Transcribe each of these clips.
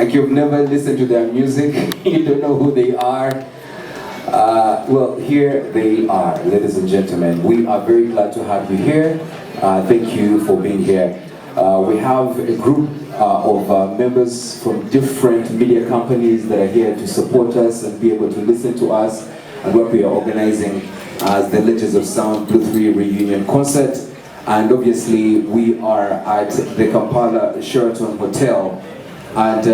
like you've never listened to their music, you don't know who they are. Well, here they are, ladies and gentlemen. We are very glad to have you here. Thank you for being here. We have a group of members from different media companies that are here to support us and be able to listen to us and what we are organizing as the Legends of Sound Blue 3 reunion concert. And obviously we are at the Kampala Sheraton Hotel. And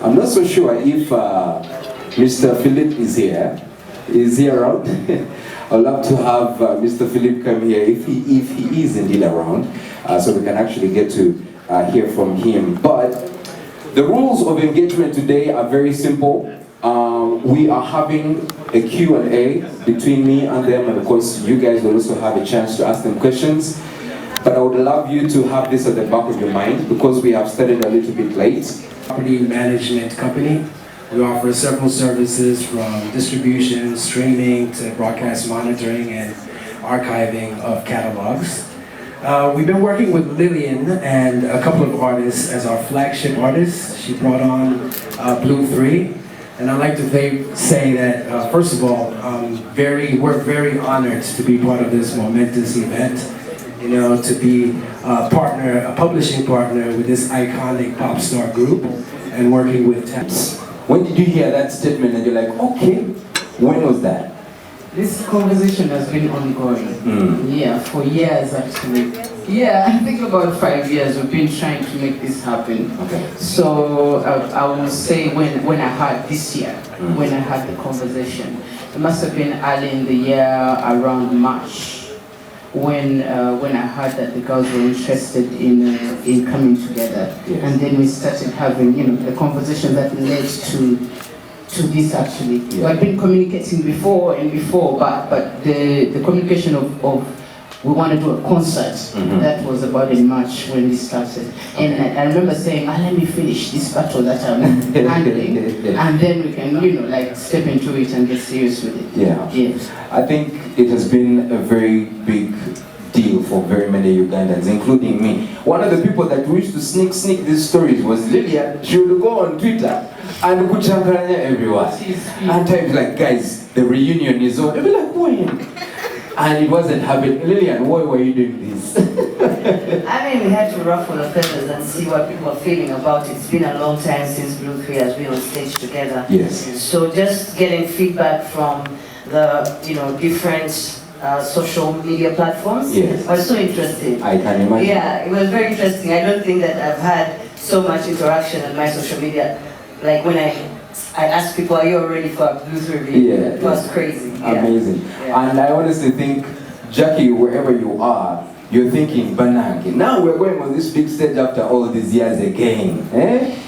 I'm not so sure if Mr. Philip is here. Is he around? I'd love to have Mr. Philip come here if he is indeed around, so we can actually get to hear from him. But the rules of engagement today are very simple. We are having a Q&A between me and them, and of course you guys will also have a chance to ask them questions. But I would love you to have this at the back of your mind because we have started a little bit late. Property management company. We offer several services from distribution, streaming, to broadcast monitoring and archiving of catalogs. We've been working with Lilian and a couple of artists as our flagship artists. She brought on Blue 3. And I'd like to say that, first of all, we're very honored to be part of this momentous event. You know, to be a publishing partner with this iconic pop star group and working with Temps. When did you hear that statement and you're like, okay, when was that? This conversation has been ongoing. Yeah, for years actually. Yeah, I think about 5 years we've been trying to make this happen. Okay. So I will say when I had this year, when I had the conversation, it must have been early in the year around March. When I heard that the girls were interested in coming together, yes. And then we started having the conversation that led to this actually. Yeah. I've been communicating before, but the communication of we want to do a concert, that was about in March when we started. And I remember saying, let me finish this battle that I'm handling, and then we can like step into it and get serious with it. Yeah. Yes. I think it has been a very big deal for very many Ugandans, including me. One of the people that used to sneak these stories was Lilian. She would go on Twitter and kuchangaranya everyone. And type like, guys, the reunion is on. They'd be like, when? And it wasn't happening. Lilian, why were you doing this? I mean, we had to ruffle the feathers and see what people are feeling about it. It's been a long time since Blue 3 has been on stage together. Yes. So just getting feedback from the different social media platforms. Yes. Was so interesting. I can imagine. Yeah, it was very interesting. I don't think that I've had so much interaction on my social media. Like when I asked people, are you all ready for a Blue 3 video? Yeah, it was crazy. Amazing. Yeah. And I honestly think, Jackie, wherever you are, you're thinking, Banangi, now we're going on this big stage after all these years again.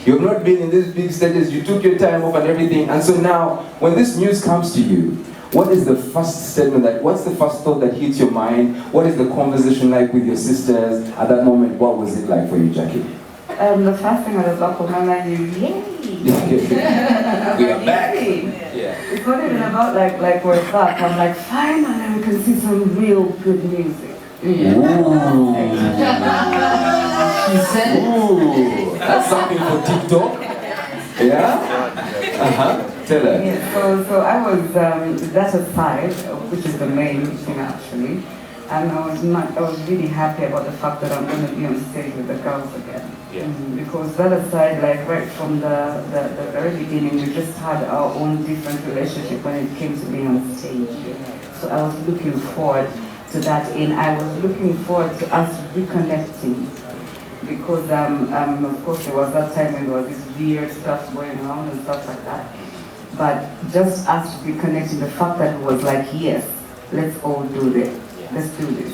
You've not been in these big stages, you took your time off and everything, and so now, when this news comes to you, what is the first statement what's the first thought that hits your mind? What is the conversation like with your sisters? At that moment, what was it like for you, Jackie? The first thing at the back of my mind is, yay! We are back! Yeah. It's not even about like we're back. I'm like, finally we can see some real good music. Yeah. She said it. Ooh, that's something for TikTok. Yeah? Tell her. Yeah, so I was, that aside, which is the main thing actually, and I was really happy about the fact that I'm going to be on stage with the girls again. Yeah. Because that aside, like right from the very beginning, we just had our own different relationship when it came to being on stage. So I was looking forward to that, and I was looking forward to us reconnecting. Because of course there was that time when there was this weird stuff going around and stuff like that. But just us reconnecting, the fact that it was like, yes, let's all do this. Let's do this.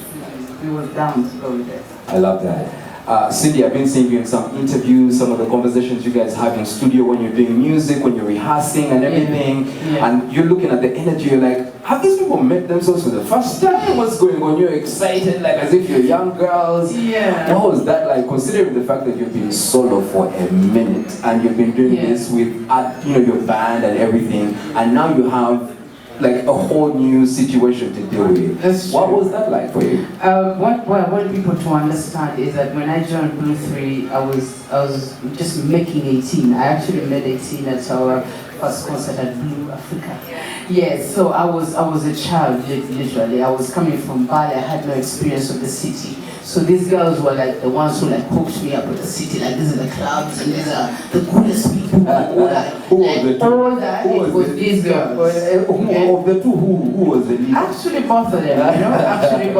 We were down to go with it. I love that. Cindy, I've been seeing you in some interviews, some of the conversations you guys have in studio when you're doing music, when you're rehearsing and everything, and you're looking at the energy, you're like, have these people met themselves for the first time? What's going on? You're excited, like as if you're young girls. Yeah. What was that like, considering the fact that you've been solo for a minute, and you've been doing this with your band and everything, and now you have like a whole new situation to deal with. That's What true. was that like for you? What I want people to understand is that when I joined Blue 3, I was just making 18. I actually made 18 at our first concert at Blue Africa. Yes, so I was a child, literally. I was coming from Bali. I had no experience of the city. So these girls were like the ones who like hooked me up with the city. Like, these are the clubs and these are the coolest people. All that. Who was the two? All that. It was these girls. Of the two, who was the leader? Actually, both of them. You know, actually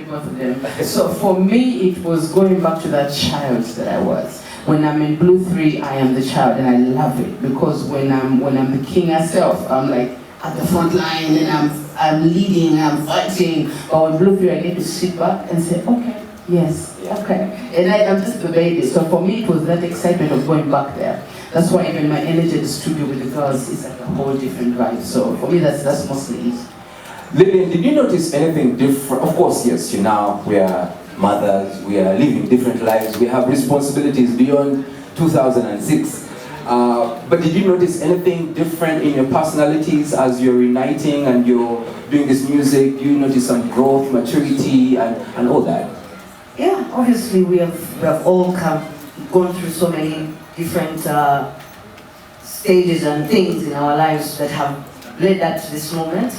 both of them. So for me, it was going back to that child that I was. When I'm in Blue 3, I am the child, and I love it because when I'm the king myself, I'm like at the front line and I'm leading, I'm fighting. But with Blue 3, I need to sit back and say, okay. Yes, okay. And I'm just the baby. So for me, it was that excitement of going back there. That's why even my energy at the studio with the girls is like a whole different vibe. So for me, that's mostly it. Lilian, did you notice anything different? Of course, yes, we are mothers, we are living different lives, we have responsibilities beyond 2006. But did you notice anything different in your personalities as you're uniting and you're doing this music? Do you notice some growth, maturity, and all that? Yeah, obviously we have all gone through so many different stages and things in our lives that have led up to this moment.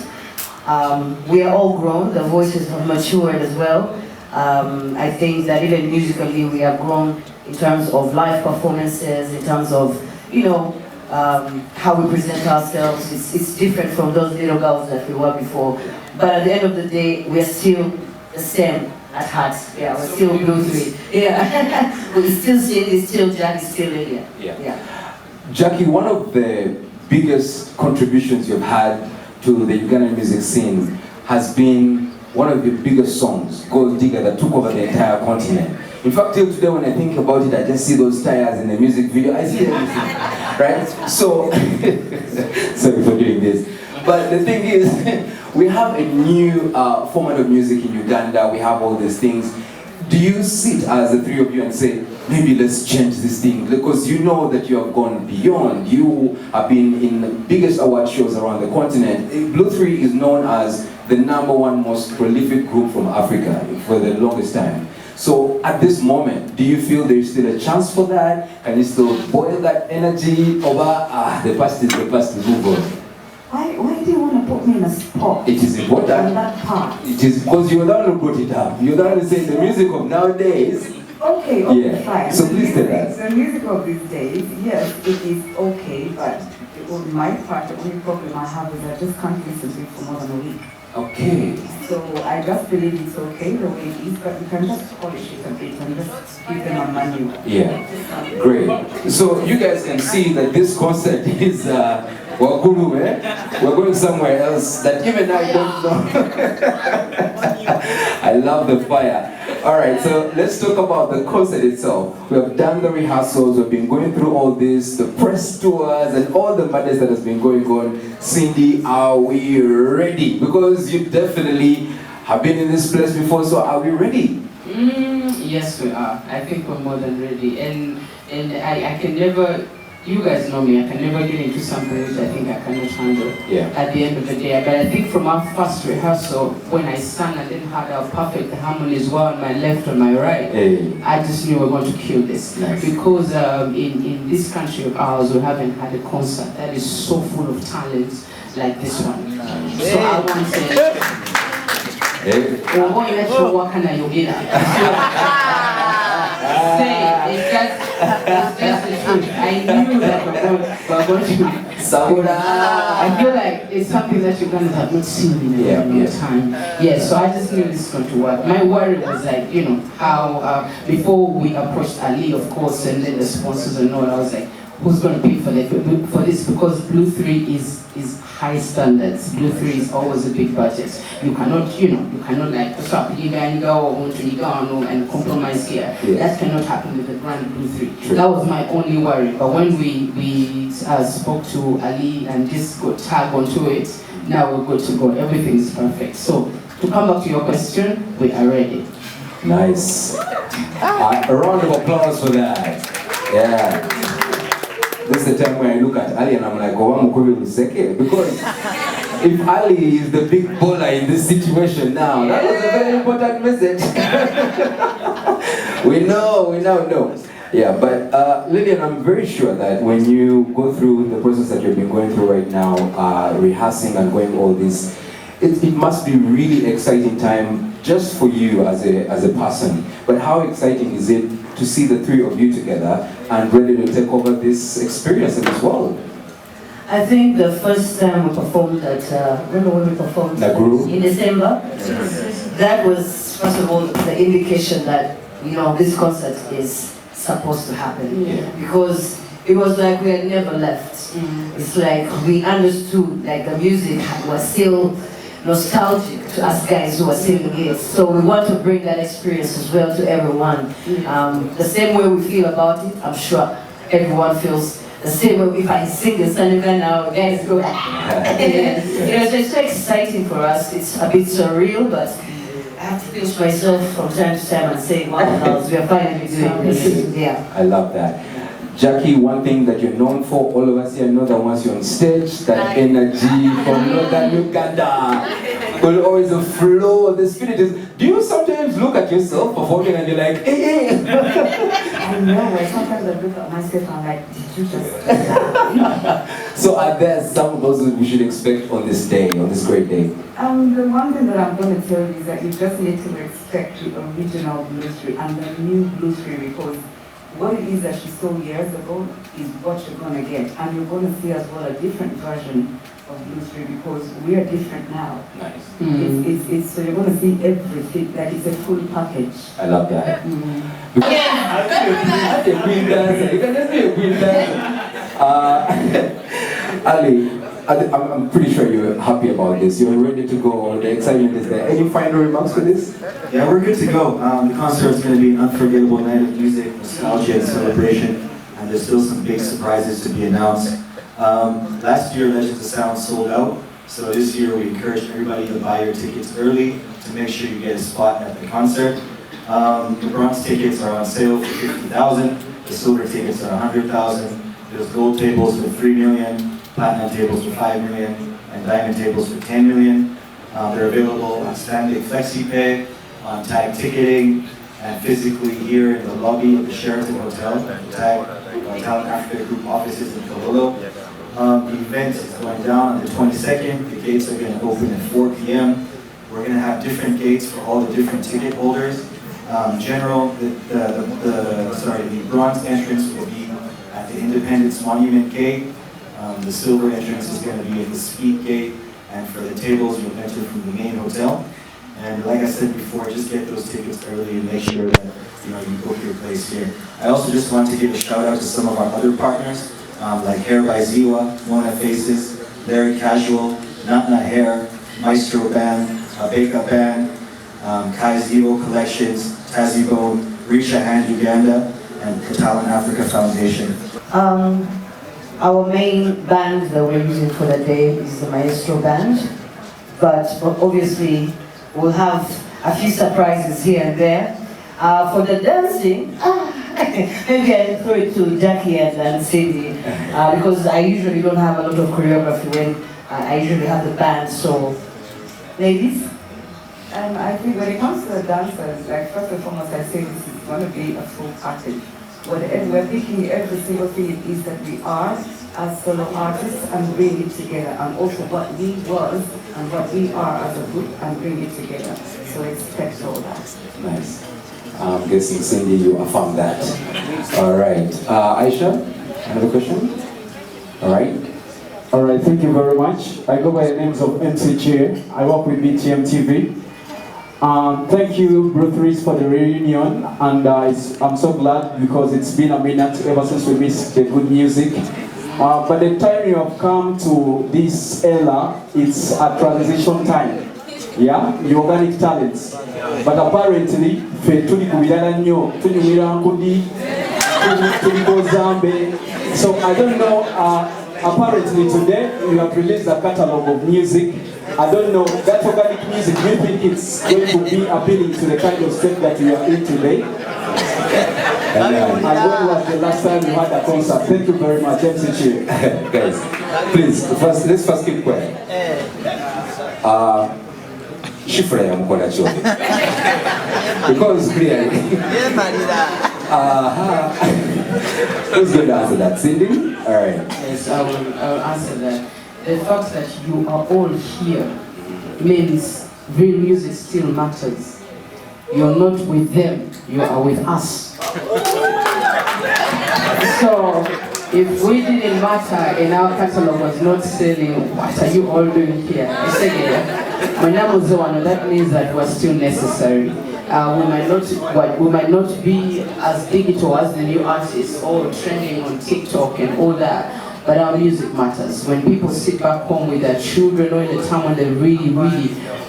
We are all grown, the voices have matured as well. I think that even musically we have grown in terms of live performances, in terms of, how we present ourselves. It's different from those little girls that we were before. But at the end of the day, we are still the same at heart. Yeah, we're still Blue 3. Yeah. We're still Cindy, still Jackie, still Lilian. Yeah. Jackie, one of the biggest contributions you've had to the Ugandan music scene has been one of the biggest songs, Gold Digger, that took over the entire continent. In fact, till today when I think about it, I just see those tires in the music video. I see everything, right? So, sorry for doing this. But the thing is, we have a new format of music in Uganda. We have all these things. Do you sit as the three of you and say, maybe let's change this thing? Because you know that you have gone beyond. You have been in the biggest award shows around the continent. Blue 3 is known as the #1 most prolific group from Africa for the longest time. So at this moment, do you feel there's still a chance for that? Can you still boil that energy over, the past is the past, move on? Why do you want to put me in a spot? It is important. On that part. It is because you're the one who brought it up. You're the one who said the music of nowadays. Okay, Yeah. fine. So please tell us. The music of these days, yes, it is okay, but on my part, the only problem I have is I just can't listen to it for more than a week. Okay. So I just believe it's okay the way it is, but you can just polish it a bit and just give them a manual. Yeah, great. So you guys can see that this concert is Wakuru, We're going somewhere else that even I don't know. I love the fire. All right, so let's talk about the concert itself. We have done the rehearsals, we've been going through all this, the press tours and all the madness that has been going on. Cindy, are we ready? Because you definitely have been in this place before, so are we ready? Yes, we are. I think we're more than ready. And I can never, you guys know me, I can never get into something which I think I cannot handle at the end of the day. But I think from our first rehearsal, when I sang and then had our perfect harmonies well on my left and my right, I just knew we were going to kill this. Nice. Because in this country of ours, we haven't had a concert that is so full of talents like this one. So I want to it's just the truth. I knew that we're going to I feel like it's something that Ugandans have not seen in a long time. Yeah, so I just knew this is going to work. My worry was like, how before we approached Ali, of course, and then the sponsors and all, I was like, who's going to pay for this? Because Blue 3 is high standards. Blue 3 is always a big budget. You cannot, like swap and compromise here. That cannot happen with the brand Blue 3. Sure. That was my only worry. But when we spoke to Ali and just got tag onto it, now we're good to go. Everything is perfect. So to come back to your question, we are ready. Nice. A round of applause for that. Yeah. This is the time when I look at Ali and I'm like, oh, I'm going to because if Ali is the big baller in this situation now, that was a very important message. we now know. Yeah, but Lilian, I'm very sure that when you go through the process that you've been going through right now, rehearsing and going all this, it must be really exciting time just for you as a person. But how exciting is it to see the three of you together and ready to take over this experience in this world? I think the first time we performed at, remember when we performed in December? Yes. That was, first of all, the indication that, this concert is supposed to happen. Yeah. Because it was like we had never left. It's like we understood, like the music was still nostalgic to us guys who are singing it. So we want to bring that experience as well to everyone. The same way we feel about it, I'm sure everyone feels the same way. If I sing the Sanuka now, guys go. So it's so exciting for us. It's a bit surreal, but I have to pinch myself from time to time and say, wow, we are finally doing this. Yeah. I love that. Jackie, one thing that you're known for, all of us here know that once you're on stage, that energy from Northern Uganda will always flow. The spirit is. Do you sometimes look at yourself performing and you're like, hey? I know. Sometimes I look at myself and I'm like, did you just? So are there some of those we should expect on this day, on this great day? The one thing that I'm going to tell you is that you just need to expect the original blues tree and the new blues tree, because what it is that she saw years ago is what you're going to get. And you're going to see as well a different version of blues tree, because we are different now. Nice. So you're going to see everything, that it's a full package. I love that. I can queen dancer. You can just be a queen dancer. Ali, I'm pretty sure you're happy about this. You're ready to go. The excitement is there. Any final remarks for this? Yeah, we're good to go. The concert is going to be an unforgettable night of music, nostalgia, and celebration. And there's still some big surprises to be announced. Last year, Legends of Sound sold out. So this year, we encourage everybody to buy your tickets early to make sure you get a spot at the concert. The bronze tickets are on sale for $50,000. The silver tickets are $100,000. There's gold tables for $3 million, platinum tables for $5 million, and diamond tables for $10 million. They're available on Stanley FlexiPay, on Tag Ticketing, and physically here in the lobby of the Sheraton Hotel, the Tag Talent Africa Group offices in Kololo. The event is going down on the 22nd. The gates are going to open at 4 p.m. We're going to have different gates for all the different ticket holders. The bronze entrance will be at the Independence Monument Gate. The silver entrance is going to be at the Speed Gate, and for the tables, you'll enter from the main hotel. And like I said before, just get those tickets early and make sure that you book your place here. I also just want to give a shout out to some of our other partners, like Hair by Ziwa, Mona Faces, Very Casual, Not Hair, Maestro Band, Abeka Band, Kai Zero Collections, Tazzy Bone, Risha Hand Uganda, and the Talent Africa Foundation. Our main band that we're using for the day is the Maestro Band, but obviously we'll have a few surprises here and there. For the dancing, maybe I throw it to Jackie and Cindy, because I usually don't have a lot of choreography when I usually have the band. So, ladies? I think when it comes to the dancers, like first and foremost, I say this is going to be a full package. We're picking every single thing it is that we are as solo artists and bring it together, and also what we was and what we are as a group and bring it together. So expect all that. Nice. I'm guessing Cindy, you affirm that. All right. Aisha, another question? All right. All right, thank you very much. I go by the names of MCJ. I work with BTM TV. Thank you, Bruce, for the reunion, and I'm so glad because it's been a minute ever since we missed the good music. But the time you have come to this era, it's a transition time. Yeah, the organic talents. But apparently, so I don't know. Apparently today you have released a catalog of music. I don't know, that organic music, do you think it's going to be appealing to the kind of state that you are in today? And when was the last time you had a concert? Thank you very much, MC. Guys, please, let's first keep quiet. Shifra ya mkola choni. Because clearly. Who's going to answer that? Cindy? All right. Yes, I will answer that. The fact that you are all here means real music still matters. You're not with them, you are with us. So, if we didn't matter and our catalog was not selling, what are you all doing here? That means that we're still necessary. We might not be as digital as the new artists or trending on TikTok and all that, but our music matters. When people sit back home with their children or in the time when they really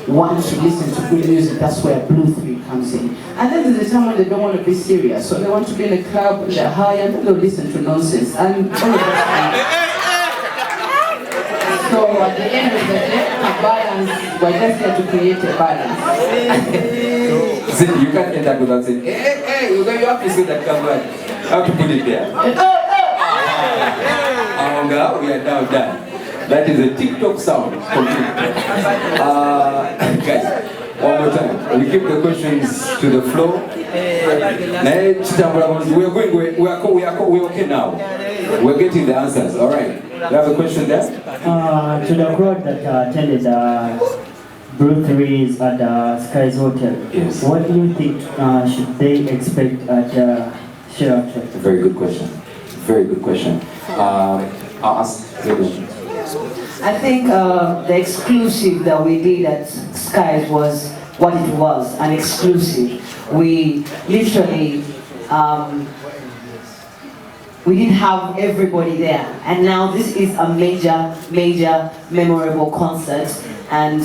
want to listen to good music, that's where Blue 3 comes in. And then there's a time when they don't want to be serious, so they want to be in a club, they're high, and then they'll listen to nonsense. And all of that. So at the end of the day, a balance, we're just here to create a balance. See, you can't end up without saying, hey, you have to say that come back. You have to put it there. We are now done. That is a TikTok sound. Guys, one more time. We keep the questions to the floor. We're okay now. We're getting the answers. All right. You have a question there? To the crowd that attended Blue 3's at Sky's Hotel. Yes. What do you think should they expect at Sheraton? Very good question. Very good question. I'll ask Lilian. I think the exclusive that we did at Skies was what it was, an exclusive. We literally, we didn't have everybody there. And now this is a major, memorable concert. And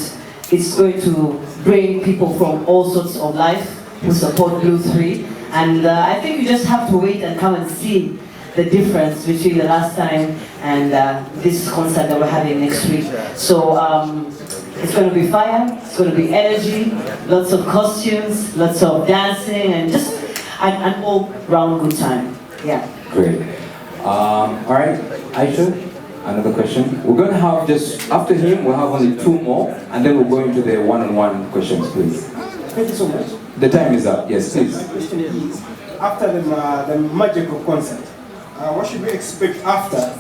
it's going to bring people from all sorts of life who support Blue 3. And I think you just have to wait and come and see the difference between the last time and this concert that we're having next week. So it's going to be fire, it's going to be energy, lots of costumes, lots of dancing, and just an all-round good time. Yeah. Great. All right, Aisha, another question. We're going to have just, after him, we'll have only 2 more, and then we'll go into the one-on-one questions, please. Thank you so much. The time is up. Yes, please. Question is, after the magical concert, what should we expect after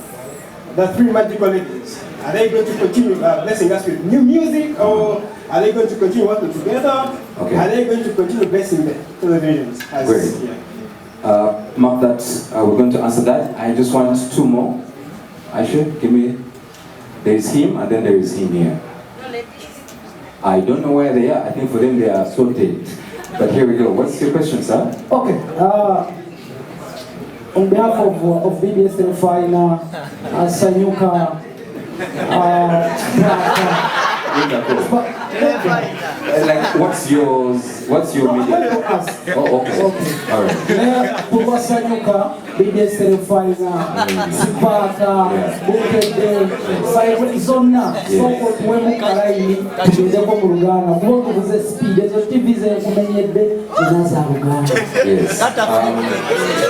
the 3 magical ladies? Are they going to continue blessing us with new music, or are they going to continue working together? Okay. Are they going to continue blessing the televisions? Great. Mark that, we're going to answer that. I just want 2 more. Aisha, give me, there is him and then there is him here. I don't know where they are. I think for them they are sorted. But here we go. What's your question, sir? Okay. On behalf of BBS Telefina, Sanyuka, like, what's yours? What's your media? Oh, okay. All right. Sanyuka, BBS Telefina, Sipaka, Bukede, Zona, Soko, Tuemu Karaini, Tujeko Murugana, Woto was speed, as a TV is a Kumenyebe, Naza Rugana. Yes.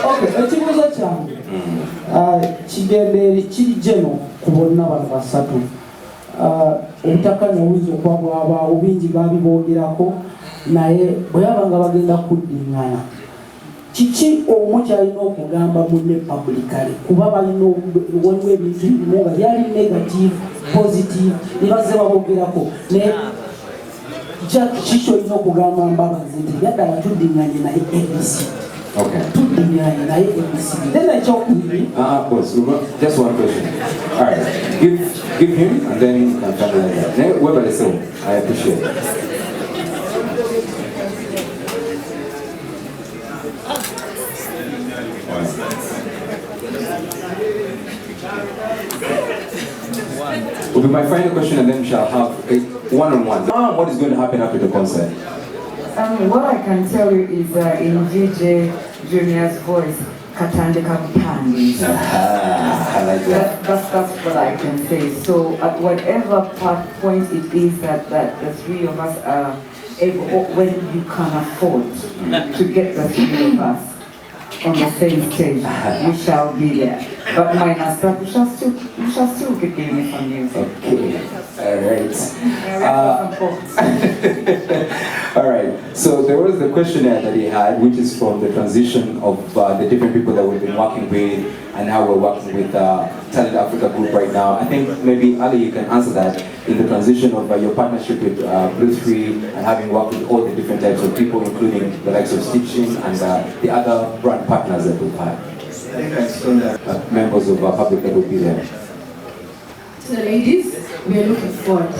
Okay, a Chibuza Chang, Chigende, Chijeno, Kubona Basatu. Obutakanya obuyinza okwabwaba obingi babibogerako naye bwe yabanga bagenda kuddingana kiki omu kyalina okugamba munne publicly kuba balina waliwo ebintu bimu nga byali negative positive ne bazze babogerako naye kiki kyolina okugamba Mbabazi nti yaddala tuddinganye naye ABC. Okay. Then I talk with you. Boss, just one question. All right, give him and then you can talk like that. What about the song? I appreciate it. Will be my final question and then we shall have a one-on-one. What is going to happen after the concert? What I can tell you is in DJ Junior's voice, Katandika Pandi. I like that. That's what I can say. So at whatever point it is that the 3 of us are able, when you can afford to get the 3 of us, on the same stage, we shall be there. But minus that, we shall still be giving some music. Okay, all right. So there was the questionnaire that he had, which is from the transition of the different people that we've been working with and how we're working with Talent Africa Group right now. I think maybe Ali, you can answer that in the transition of your partnership with Blue 3 and having worked with all the different types of people, including the likes of Stitching and the other brand partners that we've had. Members of our public that will be there. To the ladies, we are looking forward.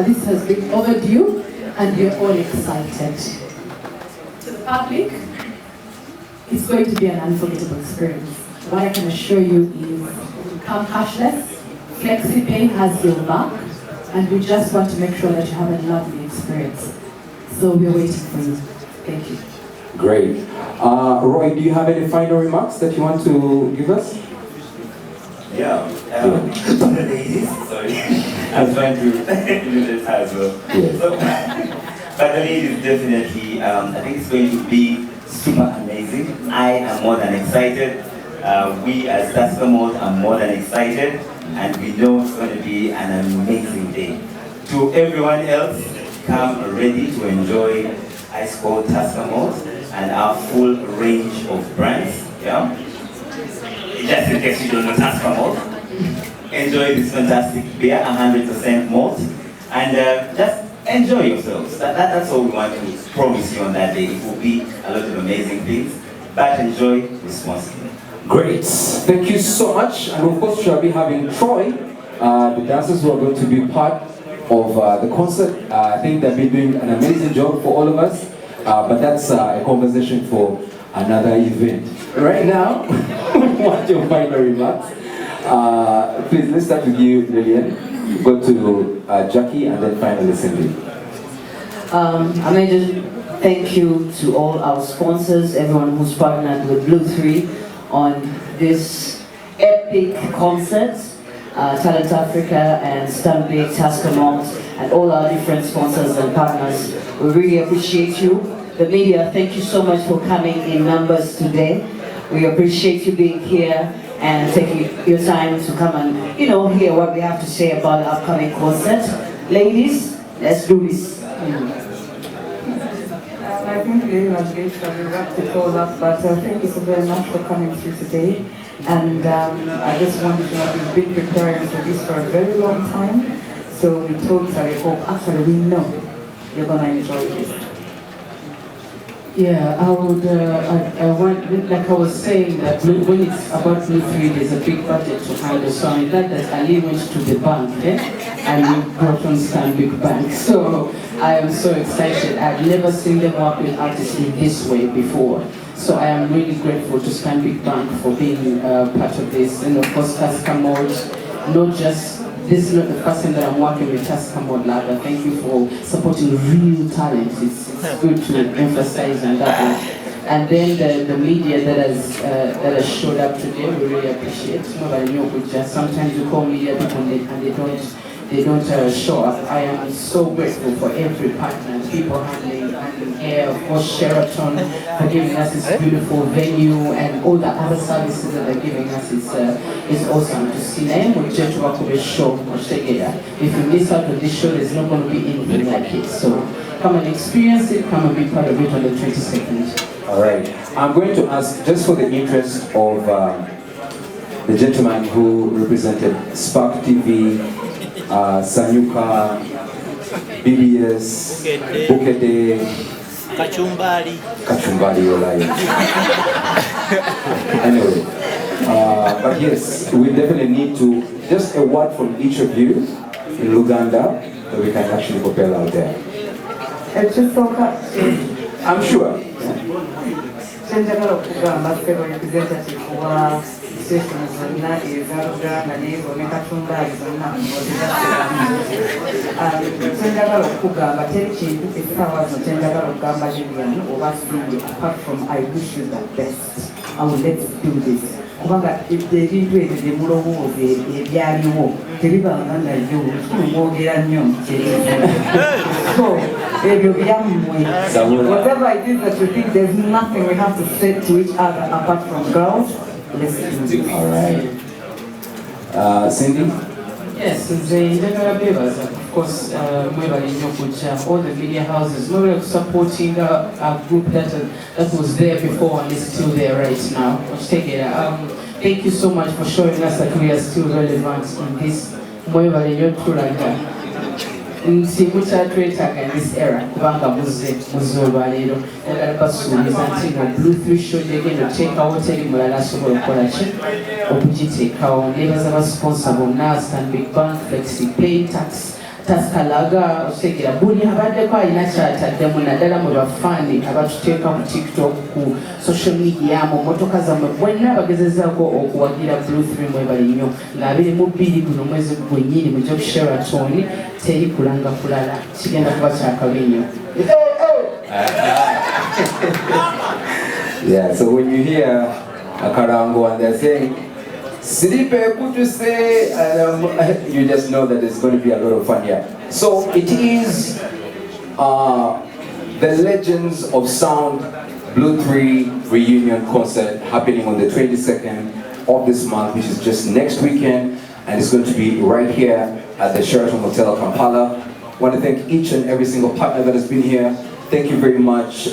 This has been overdue and we are all excited. To the public, it's going to be an unforgettable experience. What I can assure you is come cashless, FlexiPay has your back, and we just want to make sure that you have a lovely experience. So we're waiting for you. Thank you. Great. Roy, do you have any final remarks that you want to give us? Yeah. Ladies, sorry. I was trying to do this as well. Yes. So, but the ladies definitely, I think it's going to be super amazing. I am more than excited. We as Tusker Malt are more than excited, and we know it's going to be an amazing day. To everyone else, come ready to enjoy Ice Cold Tusker Malt and our full range of brands. Yeah. Just in case you don't know Tusker Malt, enjoy this fantastic beer, 100% malt, and just enjoy yourselves. That's all we want to promise you on that day. It will be a lot of amazing things, but enjoy responsibly. Great. Thank you so much. And of course, we shall be having Troy, the dancers who are going to be part of the concert. I think they've been doing an amazing job for all of us, but that's a conversation for another event. Right now, what's your final remarks? Please, let's start with you, Lilian. Go to Jackie and then finally Cindy. I may just thank you to all our sponsors, everyone who's partnered with Blue 3 on this epic concert, Talent Africa and Stanbic, Tusker Malt, and all our different sponsors and partners. We really appreciate you. The media, thank you so much for coming in numbers today. We appreciate you being here and taking your time to come and, hear what we have to say about the upcoming concert. Ladies, let's do this. I think we wrapped it all up, but thank you so very much for coming through today. And I just wanted to know we've been preparing for this for a very long time. So we totally hope, actually we know you're going to enjoy this. Yeah, I would, I want, like I was saying, that when it's about Blue 3, there's a big budget to handle. So I'm glad that Ali went to the bank, and we brought on Stanbic Bank. So I am so excited. I've never seen them work with artists in this way before. So I am really grateful to Stanbic Bank for being part of this. And of course, Tusker Malt, not just, this is not the first time that I'm working with Tusker Malt Lab. Thank you for supporting real talent. It's good to emphasize on that. And then the media that has showed up today, we really appreciate. Nobody knows, we just sometimes you call media people and they don't show up. I am so grateful for every partner, people handling air, of course Sheraton for giving us this beautiful venue and all the other services that they're giving us. It's awesome to see them. We just work with a show. If you miss out on this show, there's not going to be anything like it. So come and experience it, come and be part of it on the 22nd. All right. I'm going to ask, just for the interest of the gentleman who represented Spark TV, Sanyuka, BBS, Bukede, Kachumbari, Anyway, but yes, we definitely need to, just a word from each of you in Uganda that we can actually propel out there. It's just so I'm sure. Systems zonna eza Uganda n'ezo ne Katumbaali zonna kyenjagala okugamba teri kintu essaawa zino kyenjagala okugamba Lilian oba Cindy apart from I wish you the best and let's do this. kubanga ebintu ebyo bye mulowooza ebyaliwo tebibanga nabyo mwogera nnyo so ebyo byammwe whatever it is that you think there's nothing we have to say to each other apart from girls, let's do it. All right. Cindy? Yes, of course, all the media houses, supporting a group that was there before and is still there right now. Thank you so much for showing us that we are still relevant in this twetaaga in this era kubanga muze olwaleero njagala basuubiza nti nga Blue 3 show gyegenda oteekawo teri mulala asobola okukola ki okugiteekawo. Neebaza basponsa bonna Stanbic Bank, FlexiPay, Taskalaga, otegera buli abaddeko alina kyataddemu naddala mu bafaani abatuteeka mu TikTok ku social media mu motoka zammwe bwenna abagezezaako okuwagira Blue 3 mwebali nnyo nga 22 guno mwezi gwennyini mujja ku Sheraton teri kulanga kulala kigenda kuba kyakabi nnyo. Yeah, so when you hear Akarango and they're saying Silipe, could you say, you just know that it's going to be a lot of fun here. So it is the Legends of Sound Blue 3 reunion concert happening on the 22nd of this month, which is just next weekend, and it's going to be right here at the Sheraton Hotel, Kampala. I want to thank each and every single partner that has been here. Thank you very much.